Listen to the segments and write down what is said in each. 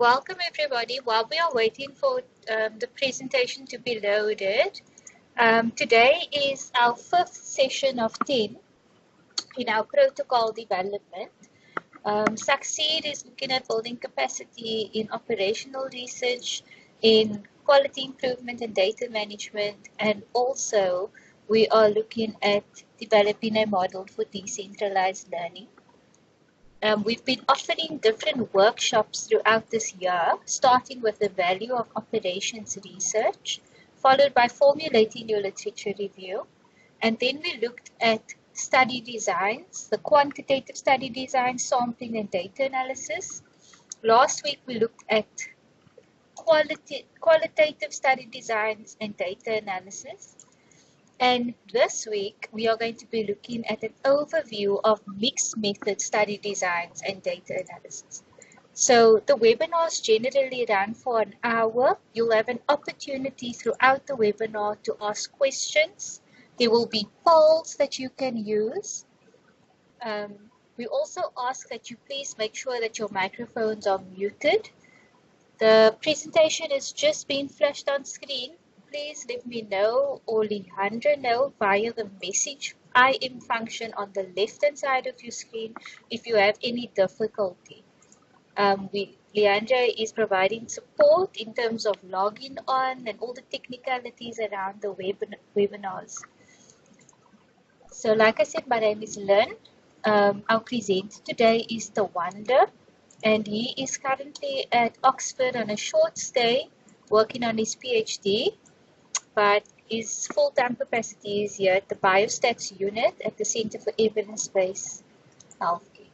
welcome everybody. While we are waiting for the presentation to be loaded, today is our 5th session of 10 in our protocol development. Succeed is looking at building capacity in operational research, in quality improvement and data management, and also we are looking at developing a model for decentralized learning. We've been offering different workshops throughout this year, starting with the value of operations research, followed by formulating your literature review. And then we looked at study designs, the quantitative study design, sampling and data analysis. Last week we looked at qualitative study designs and data analysis. And this week, we are going to be looking at an overview of mixed method study designs and data analysis. So the webinars generally run for an hour. You'll have an opportunity throughout the webinar to ask questions. There will be polls that you can use. We also ask that you please make sure that your microphones are muted. The presentation is just being flashed on screen. Please let me know or Leandra know via the message IM function on the left hand side of your screen if you have any difficulty. Leandra is providing support in terms of logging on and all the technicalities around the webinars. So like I said, my name is Lynn. Our presenter today is Tawanda, and he is currently at Oxford on a short stay working on his PhD. But his full-time capacity is here at the Biostats unit at the Center for Evidence-Based Healthcare.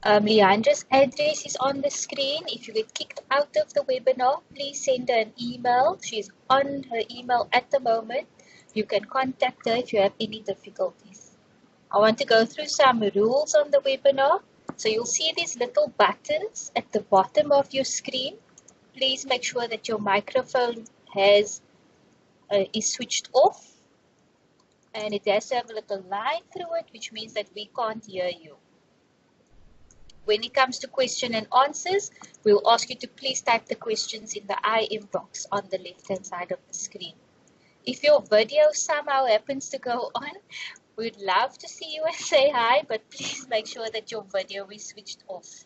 Leandra's address is on the screen. If you get kicked out of the webinar, please send her an email. She's on her email at the moment. You can contact her if you have any difficulties. I want to go through some rules on the webinar. So you'll see these little buttons at the bottom of your screen. Please make sure that your microphone is switched off, and it has to have a little line through it, which means that we can't hear you. When it comes to question and answers, we'll ask you to please type the questions in the IM box on the left hand side of the screen. If your video somehow happens to go on, we'd love to see you and say hi, but please make sure that your video is switched off.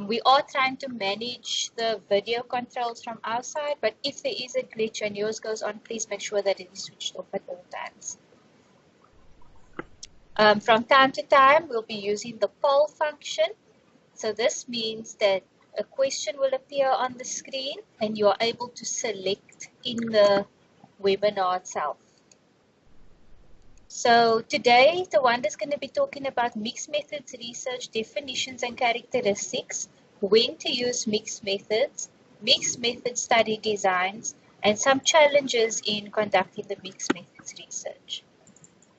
We are trying to manage the video controls from our side, but if there is a glitch and yours goes on, please make sure that it is switched off at all times. From time to time, we'll be using the poll function. So this means that a question will appear on the screen and you are able to select in the webinar itself. So today, Tawanda is going to be talking about mixed methods research definitions and characteristics, when to use mixed methods method study designs, and some challenges in conducting the mixed methods research.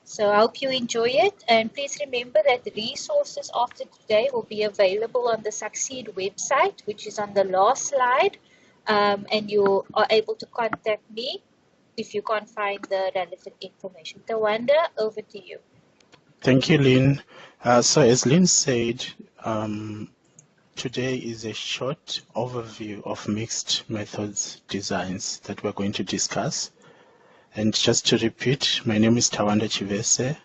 So I hope you enjoy it, and please remember that the resources after today will be available on the Succeed website, which is on the last slide, and you are able to contact me if you can't find the relevant information. Tawanda, over to you. Thank you, Lynn. So as Lynn said, today is a short overview of mixed methods designs that we're going to discuss. And just to repeat, my name is Tawanda Chivese.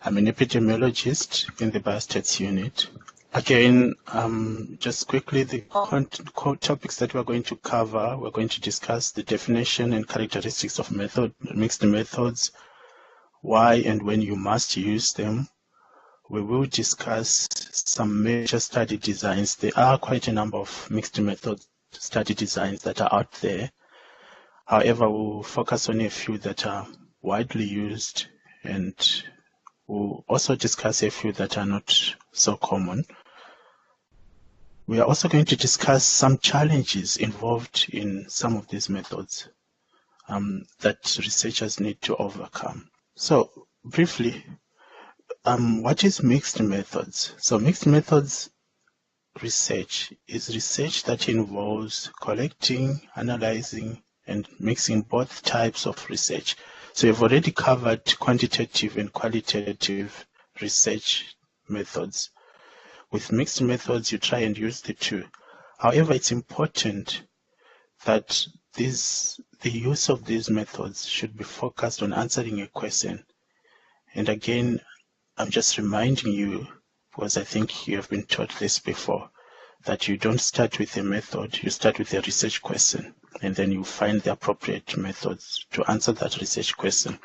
I'm an epidemiologist in the Biostats unit. Again, just quickly, the topics that we're going to cover, we're going to discuss the definition and characteristics of mixed methods, why and when you must use them. We will discuss some major study designs. There are quite a number of mixed method study designs that are out there. However, we'll focus on a few that are widely used, and we'll also discuss a few that are not so common. We are also going to discuss some challenges involved in some of these methods that researchers need to overcome. So briefly, what is mixed methods? So mixed methods research is research that involves collecting, analyzing, and mixing both types of research. So you've already covered quantitative and qualitative research methods. With mixed methods, you try and use the two. However, it's important that the use of these methods should be focused on answering a question. And again, I'm just reminding you, because I think you have been taught this before, that you don't start with a method, you start with a research question, and then you find the appropriate methods to answer that research question.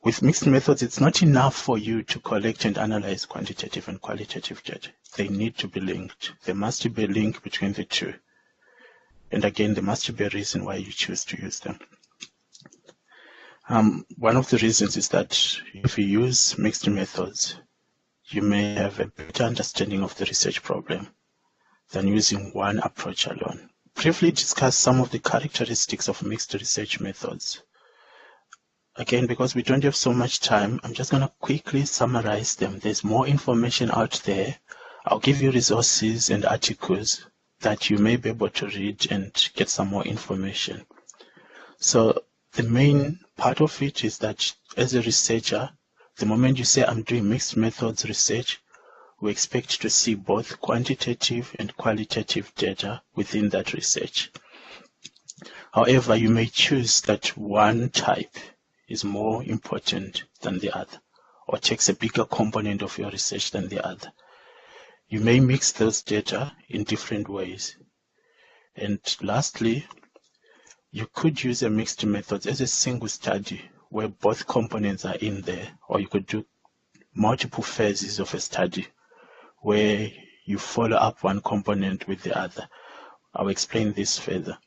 With mixed methods, it's not enough for you to collect and analyze quantitative and qualitative data. They need to be linked. There must be a link between the two. And again, there must be a reason why you choose to use them. One of the reasons is that if you use mixed methods, you may have a better understanding of the research problem than using one approach alone. Briefly discuss some of the characteristics of mixed research methods. Again, because we don't have so much time, I'm just going to quickly summarize them. There's more information out there. I'll give you resources and articles that you may be able to read and get some more information. So the main part of it is that as a researcher, the moment you say I'm doing mixed methods research, we expect to see both quantitative and qualitative data within that research. However, you may choose that one type is more important than the other, or takes a bigger component of your research than the other. You may mix those data in different ways. And lastly, you could use a mixed method as a single study where both components are in there, or you could do multiple phases of a study where you follow up one component with the other. I'll explain this further.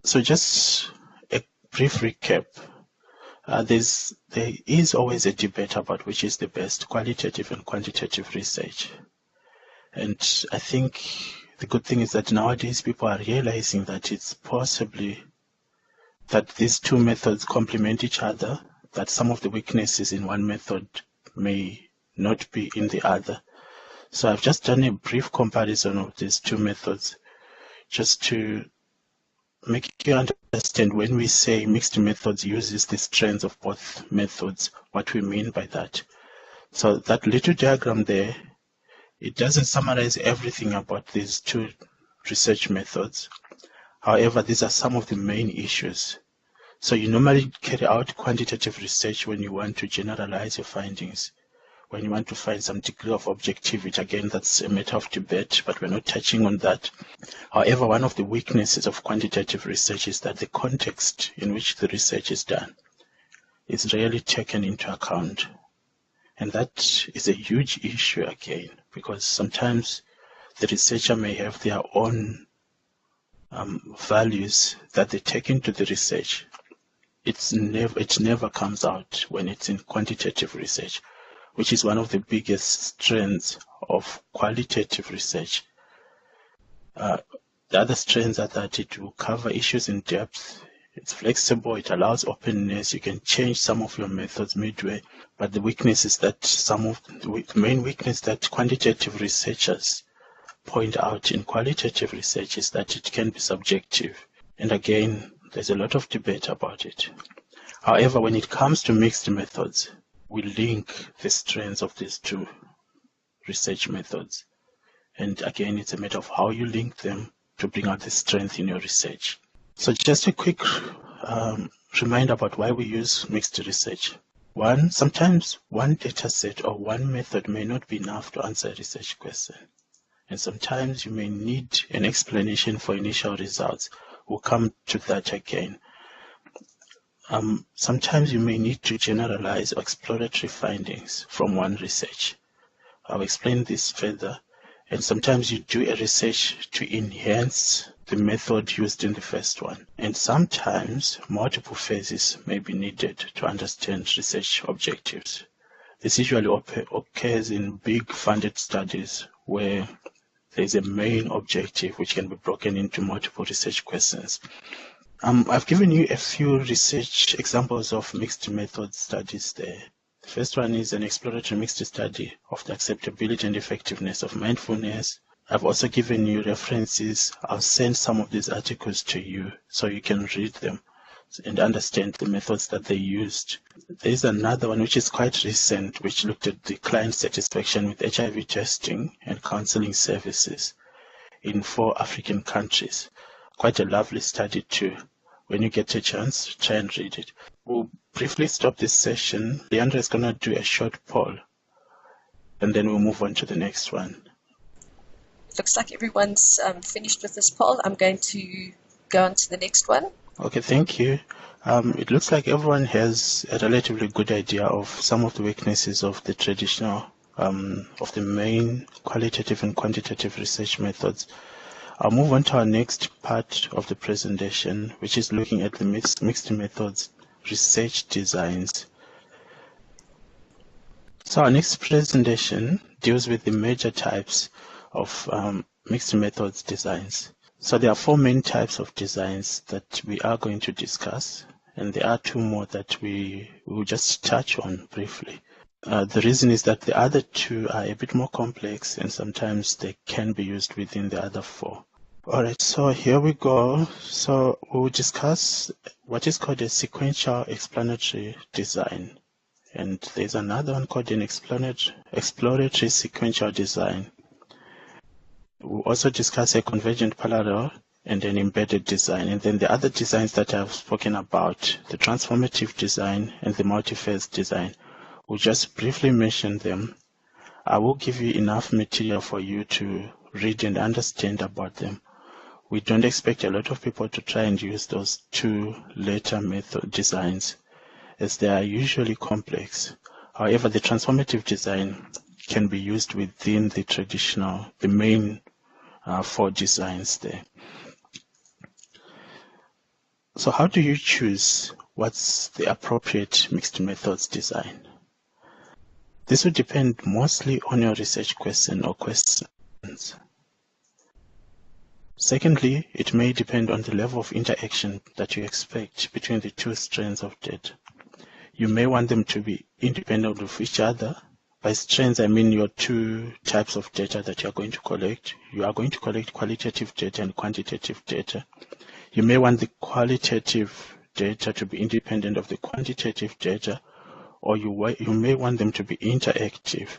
So just a brief recap. There is always a debate about which is the best, qualitative and quantitative research. And I think the good thing is that nowadays people are realizing that it's possibly that these two methods complement each other, that some of the weaknesses in one method may not be in the other. So I've just done a brief comparison of these two methods just to make you understand when we say mixed methods uses the strengths of both methods, what we mean by that. So that little diagram there, it doesn't summarize everything about these two research methods. However, these are some of the main issues. So you normally carry out quantitative research when you want to generalize your findings, when you want to find some degree of objectivity. Again, that's a matter of debate, but we're not touching on that. However, one of the weaknesses of quantitative research is that the context in which the research is done is rarely taken into account. And that is a huge issue again, because sometimes the researcher may have their own values that they take into the research. It never comes out when it's in quantitative research, which is one of the biggest strengths of qualitative research. The other strengths are that it will cover issues in depth, it's flexible, it allows openness, you can change some of your methods midway, but the weakness is that the main weakness that quantitative researchers point out in qualitative research is that it can be subjective. And again, there's a lot of debate about it. However, when it comes to mixed methods, we link the strengths of these two research methods. And again, it's a matter of how you link them to bring out the strength in your research. So just a quick reminder about why we use mixed research. One, sometimes one data set or one method may not be enough to answer a research question. And sometimes you may need an explanation for initial results. We'll come to that again. Sometimes you may need to generalize exploratory findings from one research. I'll explain this further. And sometimes you do a research to enhance the method used in the first one. And sometimes multiple phases may be needed to understand research objectives. This usually occurs in big funded studies where there's a main objective which can be broken into multiple research questions. I've given you a few research examples of mixed method studies there. The first one is an exploratory mixed study of the acceptability and effectiveness of mindfulness. I've also given you references. I'll send some of these articles to you so you can read them. and understand the methods that they used. There is another one which is quite recent, which looked at the client satisfaction with HIV testing and counseling services in 4 African countries. Quite a lovely study too. When you get a chance, try and read it. We'll briefly stop this session. Leandra is going to do a short poll, and then we'll move on to the next one. Looks like everyone's finished with this poll. I'm going to go on to the next one. Okay, thank you. It looks like everyone has a relatively good idea of some of the weaknesses of the traditional, of the main qualitative and quantitative research methods. I'll move on to our next part of the presentation, which is looking at the mixed methods research designs. So our next presentation deals with the major types of mixed methods designs. So there are 4 main types of designs that we are going to discuss, and there are 2 more that we will just touch on briefly. The reason is that the other 2 are a bit more complex, and sometimes they can be used within the other 4. Alright, so here we go. So we'll discuss what is called a sequential explanatory design. And there's another one called an exploratory sequential design. We'll also discuss a convergent parallel and an embedded design. And then the other designs that I've spoken about, the transformative design and the multi-phase design, we'll just briefly mention them. I will give you enough material for you to read and understand about them. We don't expect a lot of people to try and use those 2 later method designs, as they are usually complex. However, the transformative design can be used within the traditional, the main 4 designs there. So how do you choose what's the appropriate mixed methods design? This will depend mostly on your research question or questions. Secondly, it may depend on the level of interaction that you expect between the 2 strands of data. You may want them to be independent of each other. By strands, I mean your 2 types of data that you are going to collect. You are going to collect qualitative data and quantitative data. You may want the qualitative data to be independent of the quantitative data, or you may want them to be interactive.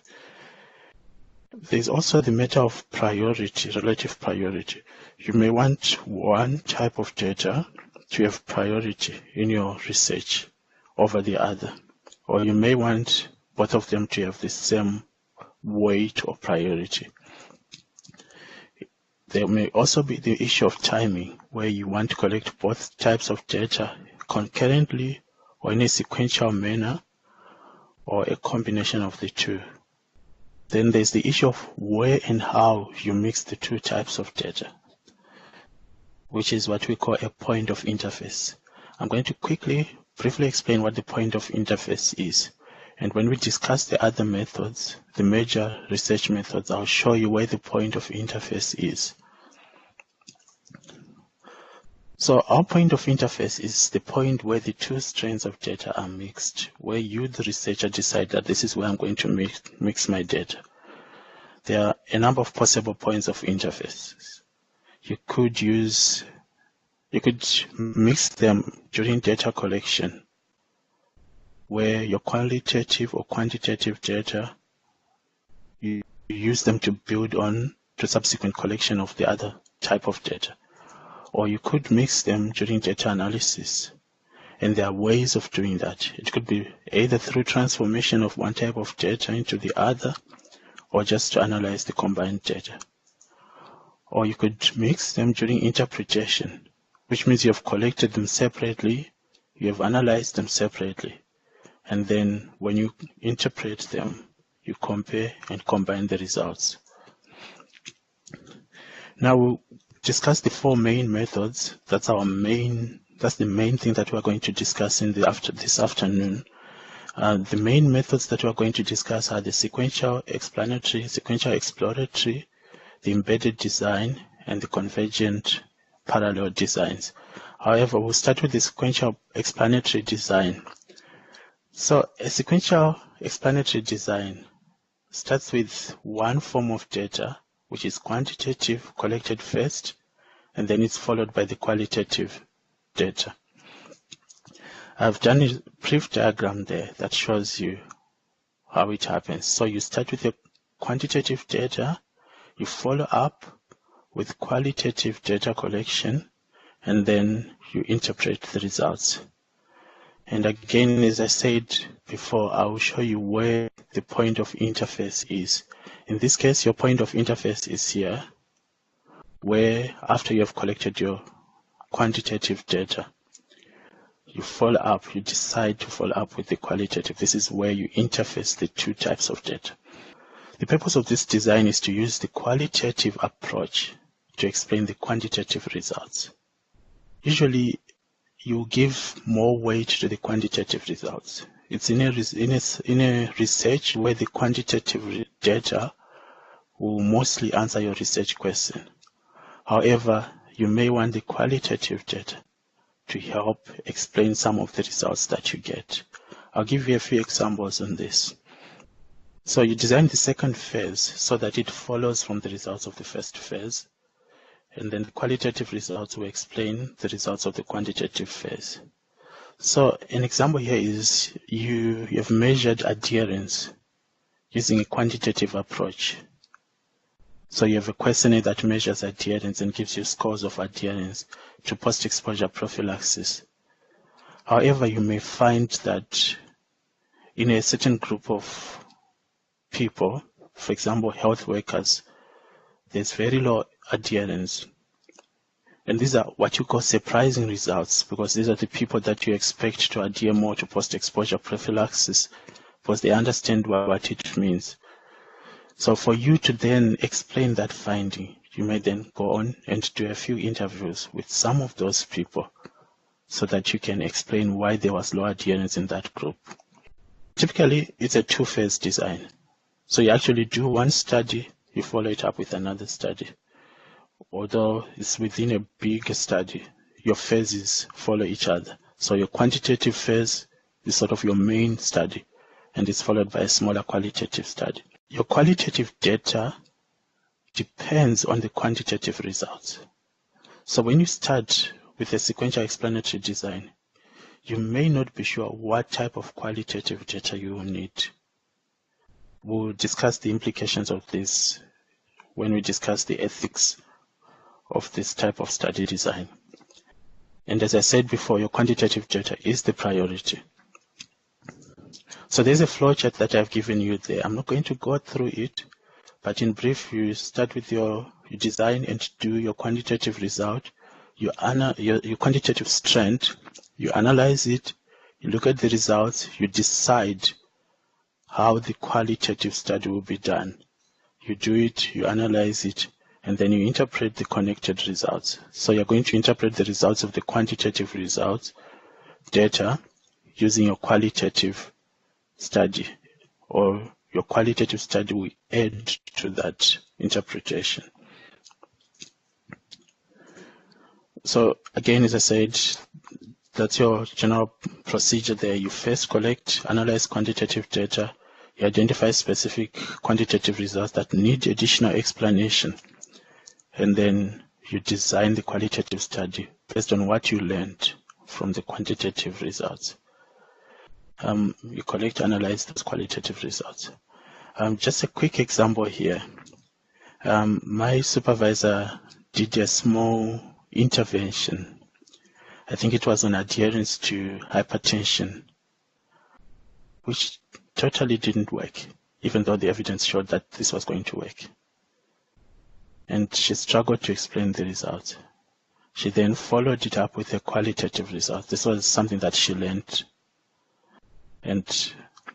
There's also the matter of priority, relative priority. You may want one type of data to have priority in your research over the other, or you may want both of them to have the same weight or priority. There may also be the issue of timing, where you want to collect both types of data concurrently or in a sequential manner, or a combination of the 2. Then there's the issue of where and how you mix the 2 types of data, which is what we call a point of interface. I'm going to briefly explain what the point of interface is. And when we discuss the other methods, the major research methods, I'll show you where the point of interface is. So our point of interface is the point where the 2 strands of data are mixed, where you, the researcher, decide that this is where I'm going to mix my data. There are a number of possible points of interfaces. You could mix them during data collection, where your qualitative or quantitative data, you use them to build on to subsequent collection of the other type of data. Or you could mix them during data analysis. And there are ways of doing that. It could be either through transformation of one type of data into the other, or just to analyze the combined data. Or you could mix them during interpretation, which means you have collected them separately, you have analyzed them separately, and then when you interpret them, you compare and combine the results. Now we'll discuss the 4 main methods. That's the main thing that we're going to discuss in this afternoon. The main methods that we're going to discuss are the sequential explanatory, sequential exploratory, the embedded design, and the convergent parallel designs. However, we'll start with the sequential explanatory design. So a sequential explanatory design starts with one form of data, which is quantitative, collected first, and then it's followed by the qualitative data. I've done a brief diagram there that shows you how it happens. So you start with the quantitative data, you follow up with qualitative data collection, and then you interpret the results. And again, as I said before, I will show you where the point of interface is. In this case, your point of interface is here, where after you have collected your quantitative data, you follow up, you decide to follow up with the qualitative. This is where you interface the two types of data. The purpose of this design is to use the qualitative approach to explain the quantitative results. Usually, you give more weight to the quantitative results. It's in a research where the quantitative data will mostly answer your research question. However, you may want the qualitative data to help explain some of the results that you get. I'll give you a few examples on this. So you design the second phase so that it follows from the results of the first phase, and then the qualitative results will explain the results of the quantitative phase. So an example here is you have measured adherence using a quantitative approach. So you have a questionnaire that measures adherence and gives you scores of adherence to post-exposure prophylaxis. However, you may find that in a certain group of people, for example, health workers, there's very low adherence. And these are what you call surprising results, because these are the people that you expect to adhere more to post-exposure prophylaxis, because they understand what it means. So for you to then explain that finding, you may then go on and do a few interviews with some of those people so that you can explain why there was low adherence in that group. Typically, it's a two-phase design. So you actually do one study, you follow it up with another study. Although it's within a big study, your phases follow each other. So your quantitative phase is sort of your main study, and it's followed by a smaller qualitative study. Your qualitative data depends on the quantitative results. So when you start with a sequential explanatory design, you may not be sure what type of qualitative data you will need. We'll discuss the implications of this when we discuss the ethics of this type of study design. And as I said before, your quantitative data is the priority. So there's a flowchart that I've given you there. I'm not going to go through it, but in brief, you start with you design and do your quantitative result, your quantitative strand, you analyze it, you look at the results, you decide how the qualitative study will be done. You do it, you analyze it, and then you interpret the connected results. So you're going to interpret the results of the quantitative results data using your qualitative study, or your qualitative study will add to that interpretation. So again, as I said, that's your general procedure there. You first collect, analyze quantitative data, you identify specific quantitative results that need additional explanation, and then you design the qualitative study based on what you learned from the quantitative results. You collect, analyze those qualitative results. Just a quick example here. My supervisor did a small intervention. I think it was on adherence to hypertension, which totally didn't work, even though the evidence showed that this was going to work. And she struggled to explain the results. She then followed it up with a qualitative result. This was something that she learned. And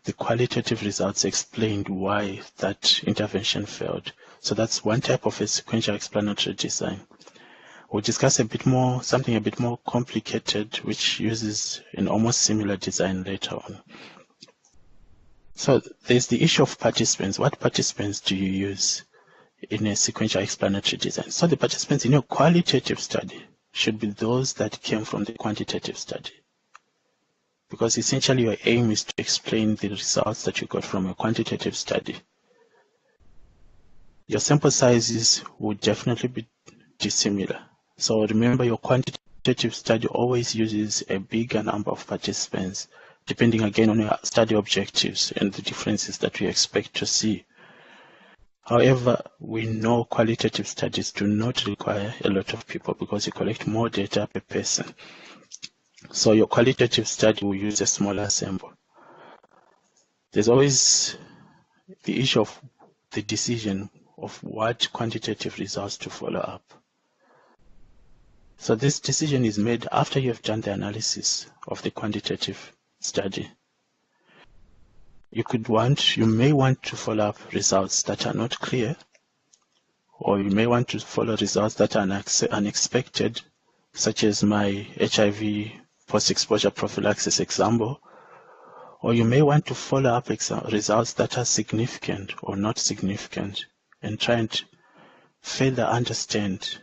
the qualitative results explained why that intervention failed. So that's one type of a sequential explanatory design. We'll discuss something a bit more complicated, which uses an almost similar design later on. So there's the issue of participants. What participants do you use in a sequential explanatory design? So the participants in your qualitative study should be those that came from the quantitative study, because essentially your aim is to explain the results that you got from a quantitative study. Your sample sizes would definitely be dissimilar. So remember, your quantitative quantitative study always uses a bigger number of participants, depending again on your study objectives and the differences that we expect to see. However, we know qualitative studies do not require a lot of people because you collect more data per person. So your qualitative study will use a smaller sample. There's always the issue of the decision of what quantitative results to follow up. So this decision is made after you have done the analysis of the quantitative study. You may want to follow up results that are not clear, or you may want to follow results that are unexpected, such as my HIV post-exposure prophylaxis example, or you may want to follow up results that are significant or not significant and try and further understand,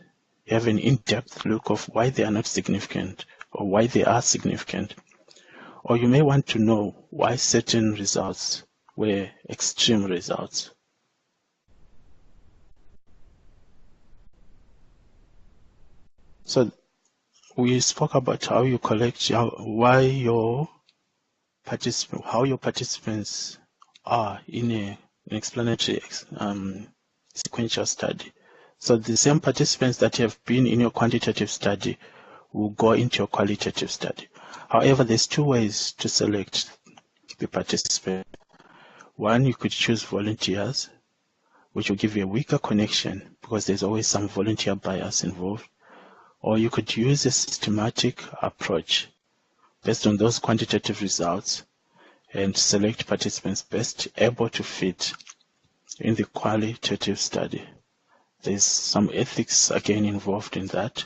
have an in-depth look of why they are not significant or why they are significant. Or you may want to know why certain results were extreme results. So we spoke about how you collect, how your participants are in an explanatory sequential study. So the same participants that have been in your quantitative study will go into your qualitative study. However, there's two ways to select the participant. One, you could choose volunteers, which will give you a weaker connection because there's always some volunteer bias involved. Or you could use a systematic approach based on those quantitative results and select participants best able to fit in the qualitative study. There's some ethics again involved in that.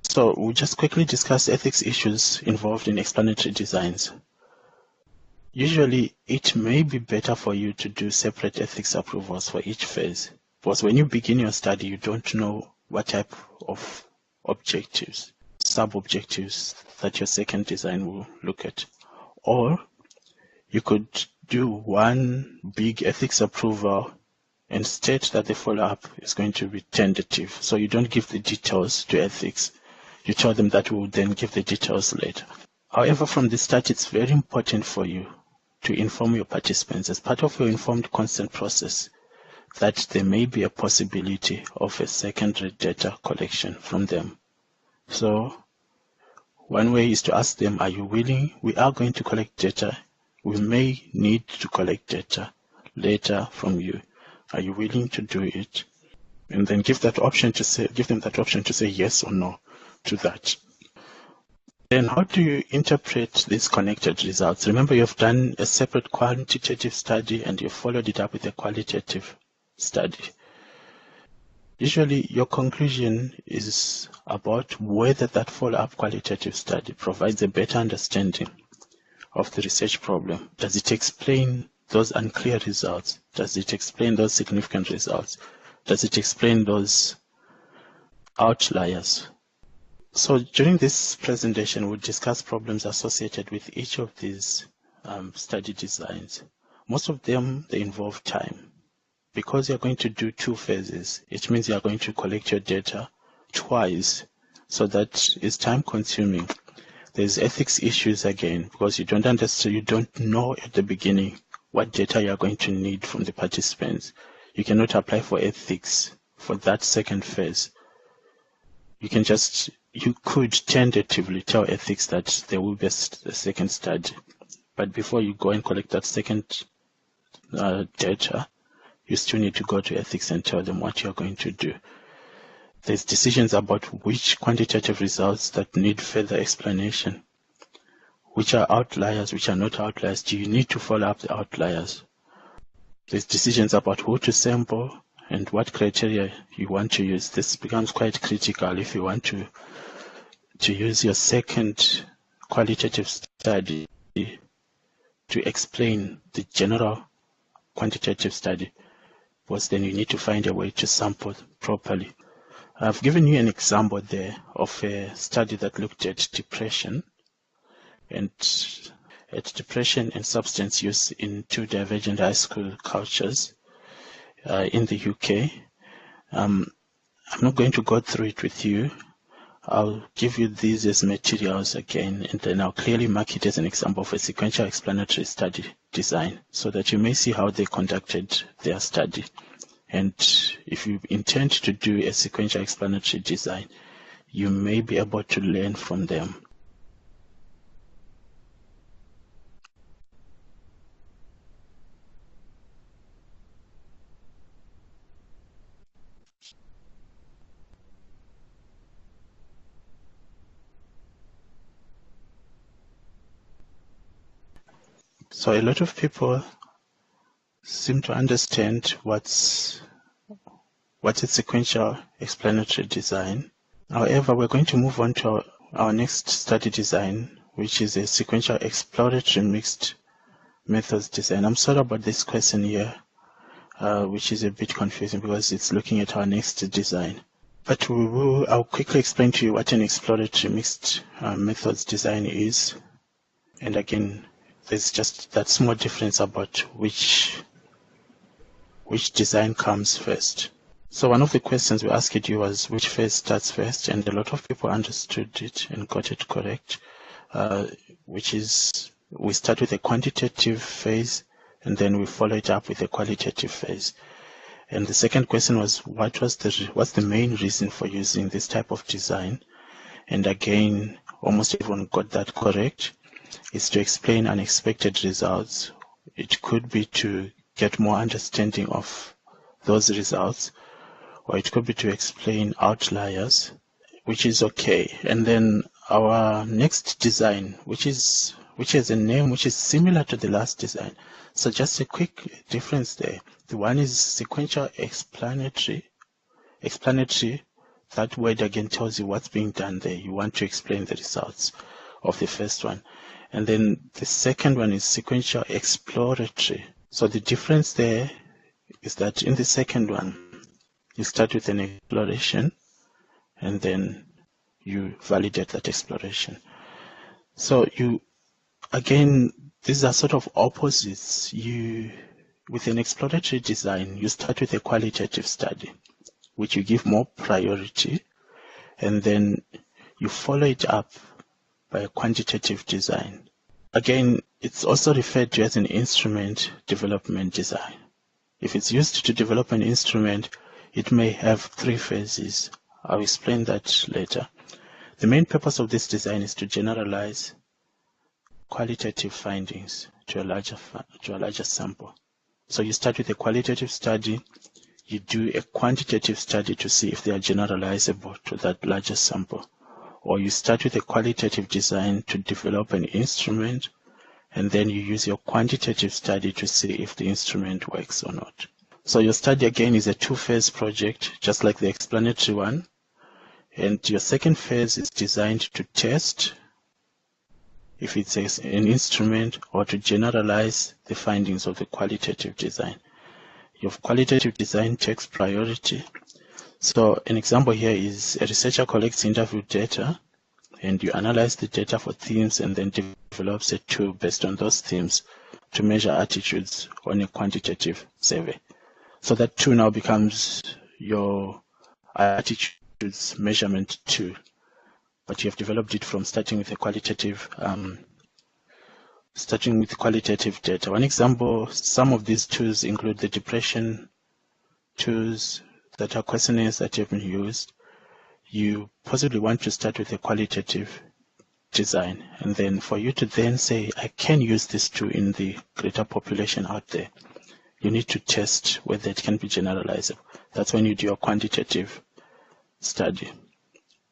So we'll just quickly discuss ethics issues involved in explanatory designs. Usually, it may be better for you to do separate ethics approvals for each phase, because when you begin your study, you don't know what type of objectives, sub-objectives that your second design will look at. Or you could do one big ethics approval and state that the follow-up is going to be tentative. So you don't give the details to ethics. You tell them that we will then give the details later. However, from the start, it's very important for you to inform your participants as part of your informed consent process that there may be a possibility of a secondary data collection from them. So one way is to ask them, are you willing? We are going to collect data. We may need to collect data later from you. Are you willing to do it? And then give them that option to say yes or no to that. Then how do you interpret these connected results? Remember, you've done a separate quantitative study and you followed it up with a qualitative study. Usually your conclusion is about whether that follow-up qualitative study provides a better understanding of the research problem. Does it explain those unclear results? Does it explain those significant results? Does it explain those outliers? So during this presentation, we'll discuss problems associated with each of these study designs. Most of them, they involve time. Because you're going to do two phases, it means you're going to collect your data twice, so that is time consuming. There's ethics issues again, because you don't understand, you don't know at the beginning what data you're going to need from the participants. You cannot apply for ethics for that second phase. You could tentatively tell ethics that there will be a second study, but before you go and collect that second data, you still need to go to ethics and tell them what you're going to do. There's decisions about which quantitative results that need further explanation, which are outliers, which are not outliers. Do you need to follow up the outliers? There's decisions about who to sample and what criteria you want to use. This becomes quite critical if you want to use your second qualitative study to explain the general quantitative study, because then you need to find a way to sample properly. I've given you an example there of a study that looked at depression and substance use in two divergent high school cultures in the UK. I'm not going to go through it with you. I'll give you these as materials again, and then I'll clearly mark it as an example of a sequential explanatory study design so that you may see how they conducted their study. And if you intend to do a sequential explanatory design, you may be able to learn from them. So a lot of people seem to understand what's a sequential explanatory design. However, we're going to move on to our next study design, which is a sequential exploratory mixed methods design. I'm sorry about this question here, which is a bit confusing because it's looking at our next design. But I'll quickly explain to you what an exploratory mixed methods design is. And again, there's just that small difference about which design comes first. So one of the questions we asked you was which phase starts first, and a lot of people understood it and got it correct, which is we start with a quantitative phase and then we follow it up with a qualitative phase. And the second question was what's the main reason for using this type of design? And again, almost everyone got that correct. Is to explain unexpected results. It could be to get more understanding of those results, or it could be to explain outliers, which is okay. And then our next design, which has a name which is similar to the last design. So just a quick difference there. The one is sequential explanatory. That word again tells you what's being done there. You want to explain the results of the first one. And then the second one is sequential exploratory. So the difference there is that in the second one, you start with an exploration and then you validate that exploration. So again, these are sort of opposites. With an exploratory design, you start with a qualitative study, which you give more priority, and then you follow it up by a quantitative design. Again, it's also referred to as an instrument development design. If it's used to develop an instrument, it may have 3 phases. I'll explain that later. The main purpose of this design is to generalize qualitative findings to a larger sample. So you start with a qualitative study, you do a quantitative study to see if they are generalizable to that larger sample. Or you start with a qualitative design to develop an instrument, and then you use your quantitative study to see if the instrument works or not. So your study again is a 2-phase project, just like the explanatory one. And your second phase is designed to test if it's an instrument or to generalize the findings of the qualitative design. Your qualitative design takes priority. So an example here is a researcher collects interview data and you analyze the data for themes and then develops a tool based on those themes to measure attitudes on a quantitative survey. So that tool now becomes your attitudes measurement tool, but you have developed it from starting with qualitative data. One example, some of these tools include the depression tools that are questionnaires that have been used. You possibly want to start with a qualitative design, and then for you to then say, I can use this tool in the greater population out there, you need to test whether it can be generalizable. That's when you do your quantitative study.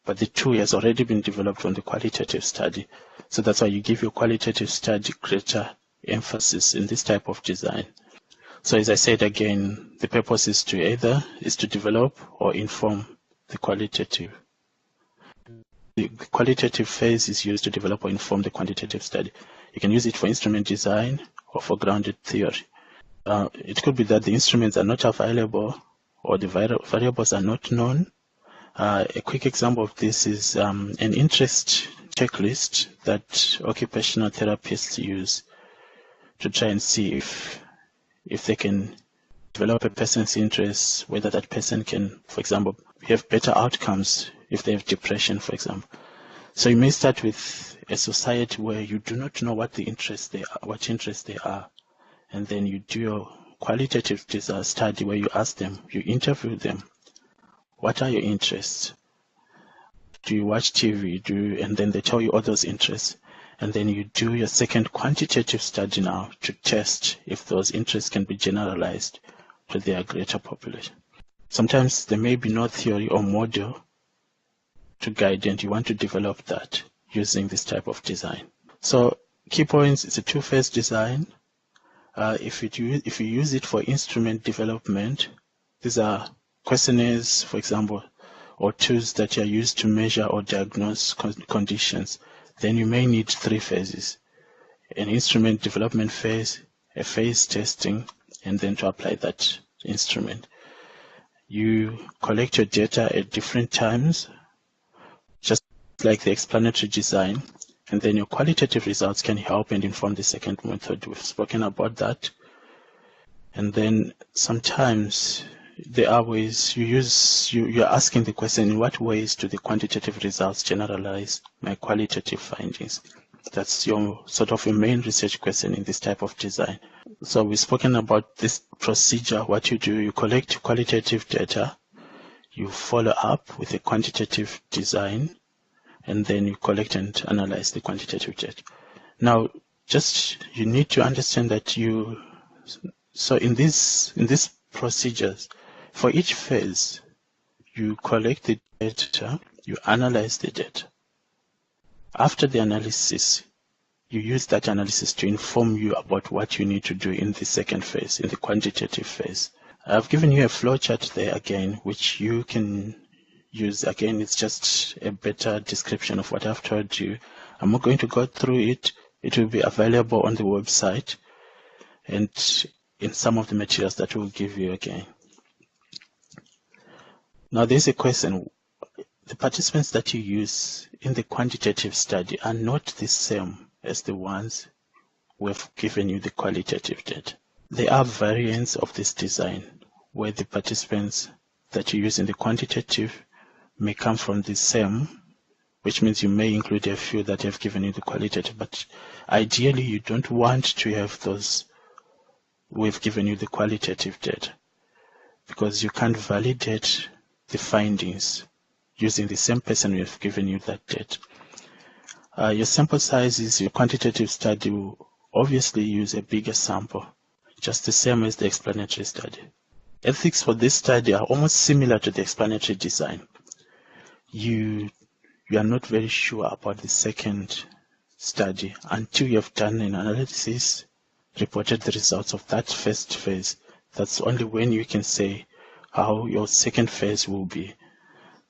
But the tool has already been developed on the qualitative study. So that's why you give your qualitative study greater emphasis in this type of design. So as I said again, the purpose is to develop or inform the qualitative. The qualitative phase is used to develop or inform the quantitative study. You can use it for instrument design or for grounded theory. It could be that the instruments are not available or the variables are not known. A quick example of this is an interest checklist that occupational therapists use to try and see if they can develop a person's interests, whether that person can, for example, have better outcomes if they have depression, for example. So you may start with a society where you do not know what interests they are, and then you do your qualitative study where you ask them, you interview them, what are your interests? Do you watch TV? And then they tell you all those interests. And then you do your second quantitative study now to test if those interests can be generalized to their greater population. Sometimes there may be no theory or model to guide, and you want to develop that using this type of design. So key points, it's a two-phase design. If you use it for instrument development, these are questionnaires, for example, or tools that are used to measure or diagnose conditions, then you may need three phases: an instrument development phase, a phase testing, and then to apply that instrument. You collect your data at different times, just like the explanatory design, and then your qualitative results can help and inform the second method. We've spoken about that. And then sometimes there are ways you're asking the question, in what ways do the quantitative results generalize my qualitative findings? That's your sort of a main research question in this type of design. So we've spoken about this procedure. What you do, you collect qualitative data, you follow up with a quantitative design, and then you collect and analyze the quantitative data. Now, you need to understand that so in these procedures, for each phase, you collect the data, you analyze the data. After the analysis, you use that analysis to inform you about what you need to do in the second phase, in the quantitative phase. I've given you a flowchart there again, which you can use. Again, it's just a better description of what I've told you. I'm not going to go through it. It will be available on the website and in some of the materials that we'll give you again. Now, there's a question. The participants that you use in the quantitative study are not the same as the ones who have given you the qualitative data. There are variants of this design where the participants that you use in the quantitative may come from the same, which means you may include a few that have given you the qualitative, but ideally you don't want to have those who have given you the qualitative data, because you can't validate the findings using the same person who have given you that data. Your sample sizes, your quantitative study will obviously use a bigger sample, just the same as the explanatory study. Ethics for this study are almost similar to the explanatory design. You are not very sure about the second study until you have done an analysis, reported the results of that first phase. That's only when you can say how your second phase will be.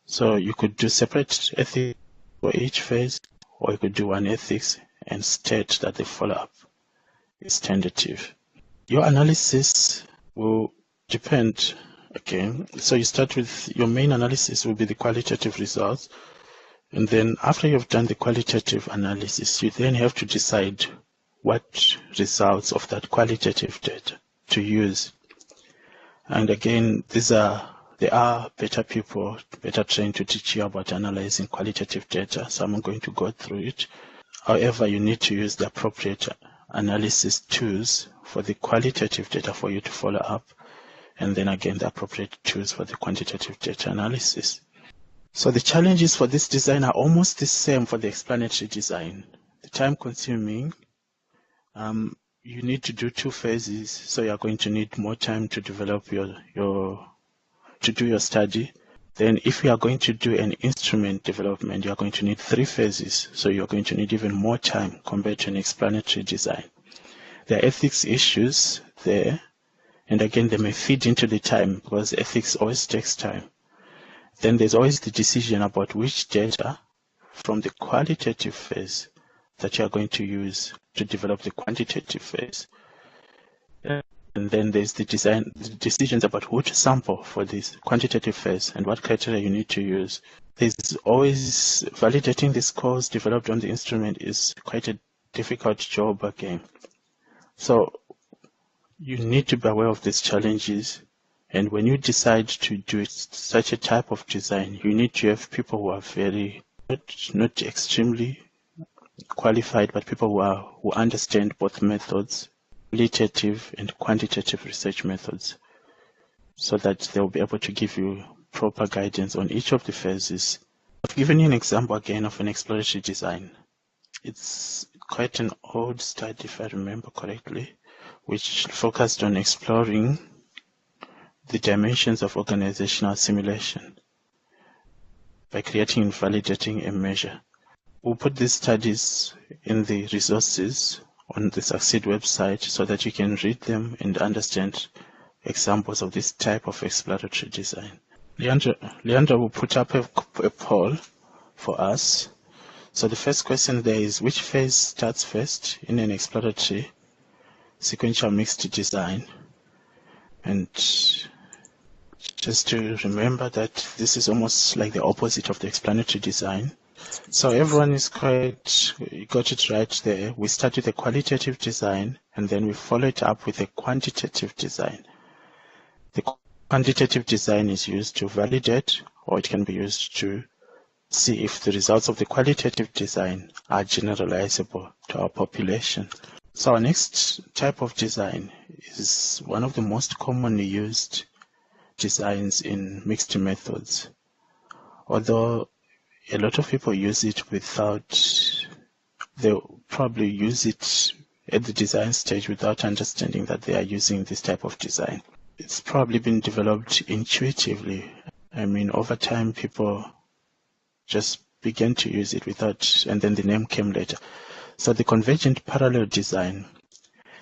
So you could do separate ethics for each phase, or you could do one ethics and state that the follow-up is tentative. Your analysis will depend. Okay, so you start with your main analysis will be the qualitative results, and then after you've done the qualitative analysis, you then have to decide what results of that qualitative data to use. And again, there are better people, better trained to teach you about analyzing qualitative data, so I'm not going to go through it. However, you need to use the appropriate analysis tools for the qualitative data for you to follow up, and then again the appropriate tools for the quantitative data analysis. So the challenges for this design are almost the same for the explanatory design. The time consuming, you need to do two phases, so you're going to need more time to develop to do your study. Then if you are going to do an instrument development, you are going to need three phases, so you're going to need even more time compared to an explanatory design. There are ethics issues there, and again they may feed into the time because ethics always takes time. Then there's always the decision about which data from the qualitative phase that you are going to use to develop the quantitative phase. And then there's the decisions about who to sample for this quantitative phase and what criteria you need to use. There's always validating the scores developed on the instrument is quite a difficult job again. So you need to be aware of these challenges And when you decide to do such a type of design, you need to have people who are very, not extremely qualified, but people who understand both methods, qualitative and quantitative research methods, so that they'll be able to give you proper guidance on each of the phases. I've given you an example again of an exploratory design. It's quite an old study, if I remember correctly, which focused on exploring the dimensions of organizational simulation by creating and validating a measure. We'll put these studies in the resources on the Succeed website so that you can read them and understand examples of this type of exploratory design. Leandra will put up a poll for us. So the first question there is, which phase starts first in an exploratory sequential mixed design? And just to remember that this is almost like the opposite of the explanatory design. So everyone is you got it right there. We start with a qualitative design and then we follow it up with a quantitative design. The quantitative design is used to validate, or it can be used to see if the results of the qualitative design are generalizable to our population. So our next type of design is one of the most commonly used designs in mixed methods. Although a lot of people use it they'll probably use it at the design stage without understanding that they are using this type of design. It's probably been developed intuitively. I mean, over time, people just began to use it and then the name came later. So the convergent parallel design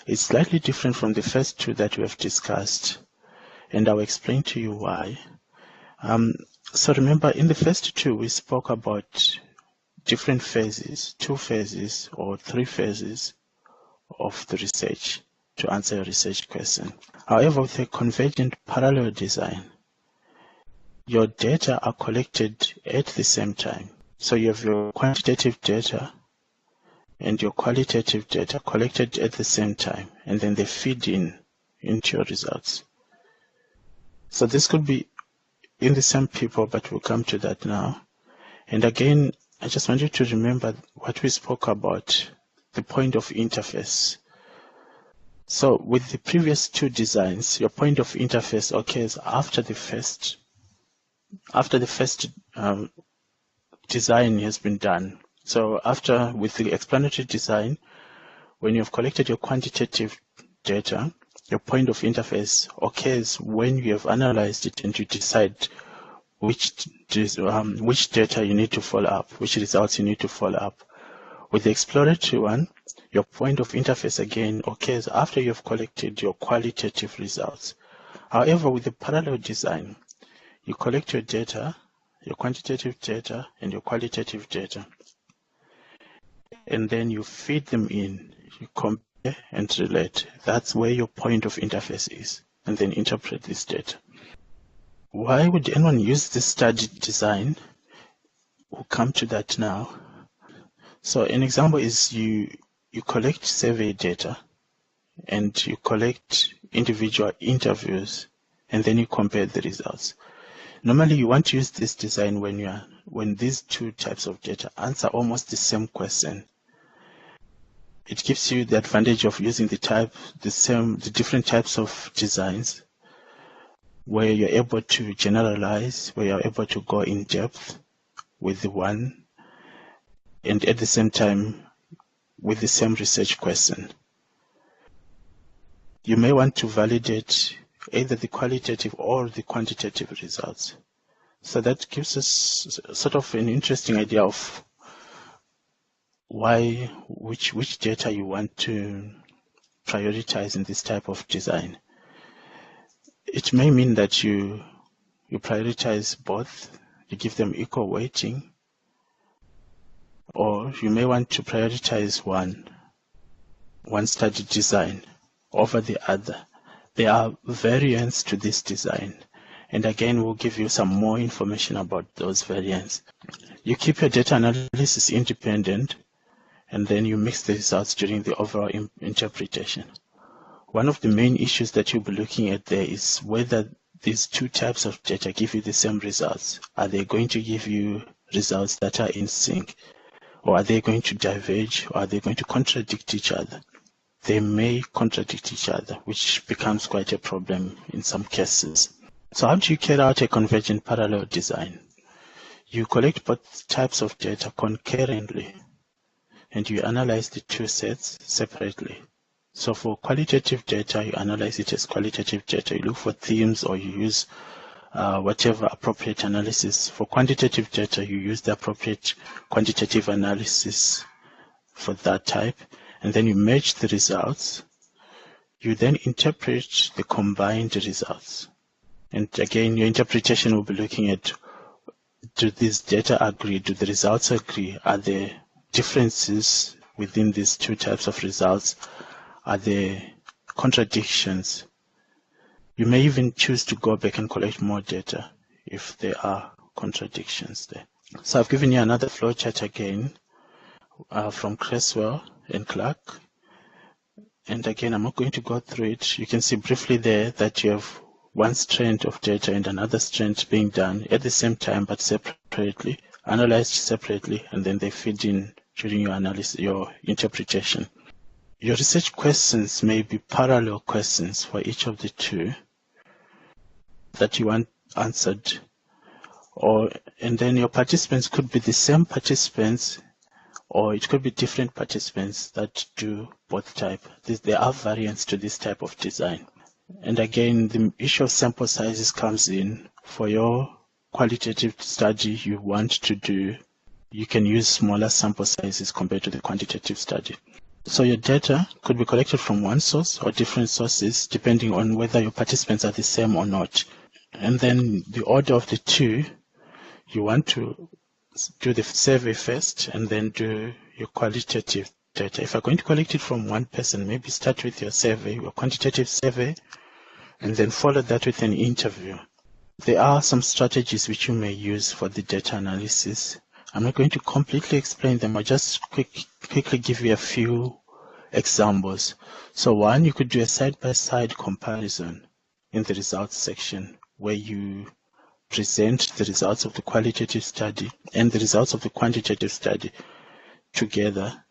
is slightly different from the first two that we have discussed, and I'll explain to you why. So remember, in the first two, we spoke about different phases, 2 phases or 3 phases of the research to answer a research question. However, with a convergent parallel design, your data are collected at the same time. So you have your quantitative data and your qualitative data collected at the same time, and then they feed into your results. So this could be in the same people, but we'll come to that now. And again, I just want you to remember what we spoke about, the point of interface. So with the previous 2 designs, your point of interface occurs after the first design has been done. So with the explanatory design, when you've collected your quantitative data, your point of interface occurs when you have analyzed it and you decide which data you need to follow up, which results you need to follow up. With the exploratory one, your point of interface again occurs after you have collected your qualitative results. However, with the parallel design, you collect your data, your quantitative data and your qualitative data, and then you feed them in, you compare and relate. That's where your point of interface is, and then interpret this data. Why would anyone use this study design? We'll come to that now. So an example is you collect survey data and you collect individual interviews and then you compare the results. Normally you want to use this design when these 2 types of data answer almost the same question. It gives you the advantage of using the different types of designs, where you're able to generalize, where you're able to go in depth with the one, and at the same time with the same research question. You may want to validate either the qualitative or the quantitative results. So that gives us sort of an interesting idea of which data you want to prioritize in this type of design. It may mean that you prioritize both, you give them equal weighting, or you may want to prioritize one study design over the other. There are variants to this design, and again we'll give you some more information about those variants. You keep your data analysis independent, and then you mix the results during the overall interpretation. One of the main issues that you'll be looking at there is whether these two types of data give you the same results? Are they going to give you results that are in sync? Or are they going to diverge? Or are they going to contradict each other? They may contradict each other, which becomes quite a problem in some cases. So how do you carry out a convergent parallel design? You collect both types of data concurrently, and you analyze the two sets separately. So for qualitative data, you analyze it as qualitative data. You look for themes, or you use whatever appropriate analysis. For quantitative data, you use the appropriate quantitative analysis for that type, and then you merge the results. You then interpret the combined results. And again, your interpretation will be looking at, do these data agree? Do the results agree? Are there differences within these two types of results? Are there contradictions? You may even choose to go back and collect more data if there are contradictions there. So I've given you another flowchart again from Creswell and Clark. And again, I'm not going to go through it. You can see briefly there that you have one strand of data and another strand being done at the same time but separately, analyzed separately, and then they feed in during your analysis, your interpretation. Your research questions may be parallel questions for each of the two that you want answered, and then your participants could be the same participants, or it could be different participants that do both type. There are variants to this type of design. And again, the issue of sample sizes comes in. For your qualitative study you want to do, you can use smaller sample sizes compared to the quantitative study. So your data could be collected from one source or different sources, depending on whether your participants are the same or not. And then the order of the two, you want to do the survey first and then do your qualitative data. If you're going to collect it from one person, maybe start with your survey, your quantitative survey, and then follow that with an interview. There are some strategies which you may use for the data analysis. I'm not going to completely explain them. I'll just quickly give you a few examples. So one, you could do a side-by-side comparison in the results section, where you present the results of the qualitative study and the results of the quantitative study together,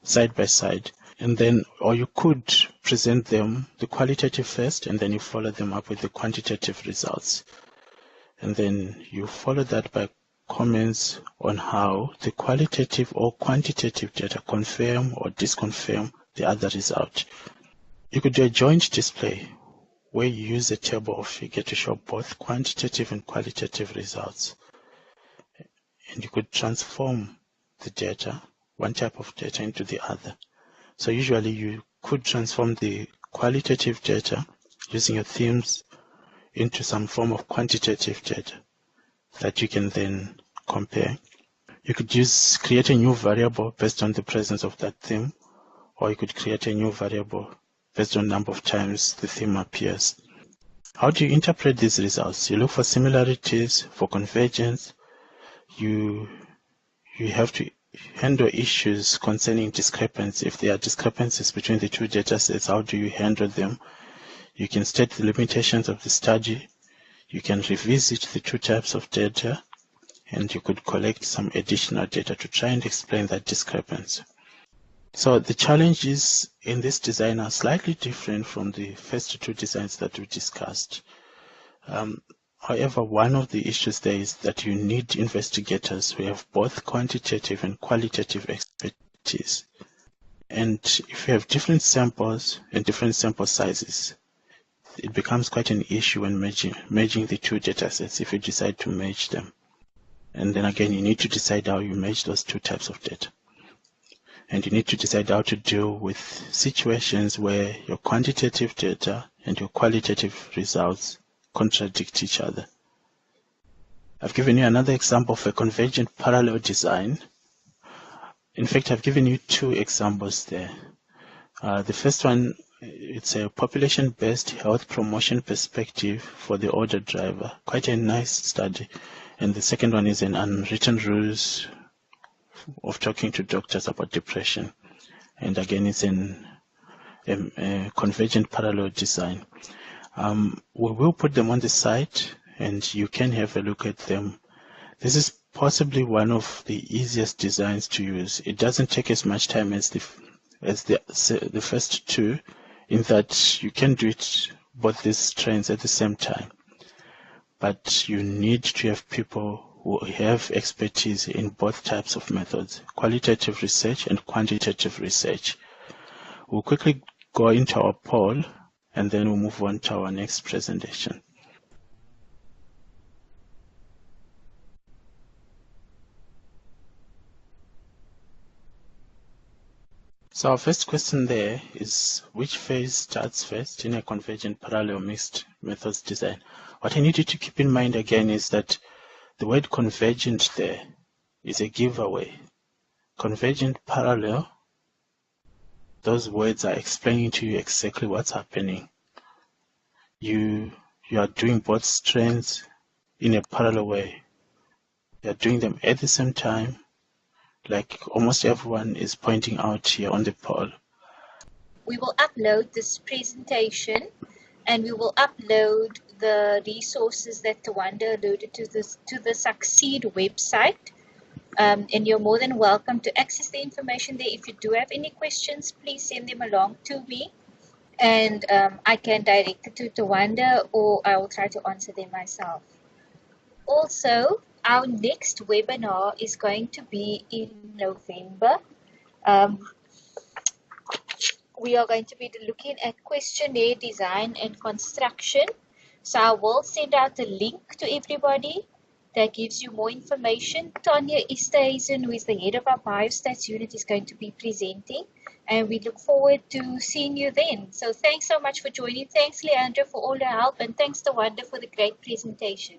side by side. And then, or you could present them, the qualitative first, and then you follow them up with the quantitative results. And then you follow that by comments on how the qualitative or quantitative data confirm or disconfirm the other result. You could do a joint display where you use a table or figure to show both quantitative and qualitative results. And you could transform the data, one type of data, into the other. So usually you could transform the qualitative data using your themes into some form of quantitative data that you can then compare. You could create a new variable based on the presence of that theme, or you could create a new variable based on the number of times the theme appears. How do you interpret these results? You look for similarities, for convergence. You have to handle issues concerning discrepancy. If there are discrepancies between the two data sets, how do you handle them? You can state the limitations of the study. You can revisit the two types of data, and you could collect some additional data to try and explain that discrepancy. So the challenges in this design are slightly different from the first two designs that we discussed. However, one of the issues there is that you need investigators who have both quantitative and qualitative expertise. And if you have different samples and different sample sizes, it becomes quite an issue when merging the two data sets if you decide to merge them. And then again, you need to decide how you merge those two types of data. And you need to decide how to deal with situations where your quantitative data and your qualitative results contradict each other. I've given you another example of a convergent parallel design. In fact, I've given you two examples there. The first one, it's a population-based health promotion perspective for the older driver. Quite a nice study. And the second one is an unwritten rules of talking to doctors about depression. And again, it's a convergent parallel design. We will put them on the site and you can have a look at them. This is possibly one of the easiest designs to use. It doesn't take as much time as the first two, in that you can do it both these trends at the same time. But you need to have people who have expertise in both types of methods, qualitative research and quantitative research. We'll quickly go into our poll and then we'll move on to our next presentation. So our first question there is, which phase starts first in a convergent parallel mixed methods design? What I need you to keep in mind again is that the word convergent there is a giveaway. Convergent parallel, those words are explaining to you exactly what's happening. You are doing both strands in a parallel way. You are doing them at the same time, like almost everyone is pointing out here on the poll. We will upload this presentation and we will upload the resources that Tawanda alluded to the Succeed website. And you're more than welcome to access the information there. If you do have any questions, please send them along to me. And I can direct it to Tawanda, or I will try to answer them myself. Also, our next webinar is going to be in November. We are going to be looking at questionnaire design and construction. So I will send out a link to everybody that gives you more information. Tanya Easthuizen, who is the head of our biostats unit, is going to be presenting, and we look forward to seeing you then. So thanks so much for joining. Thanks, Leandra, for all the help, and thanks to Wanda for the great presentation.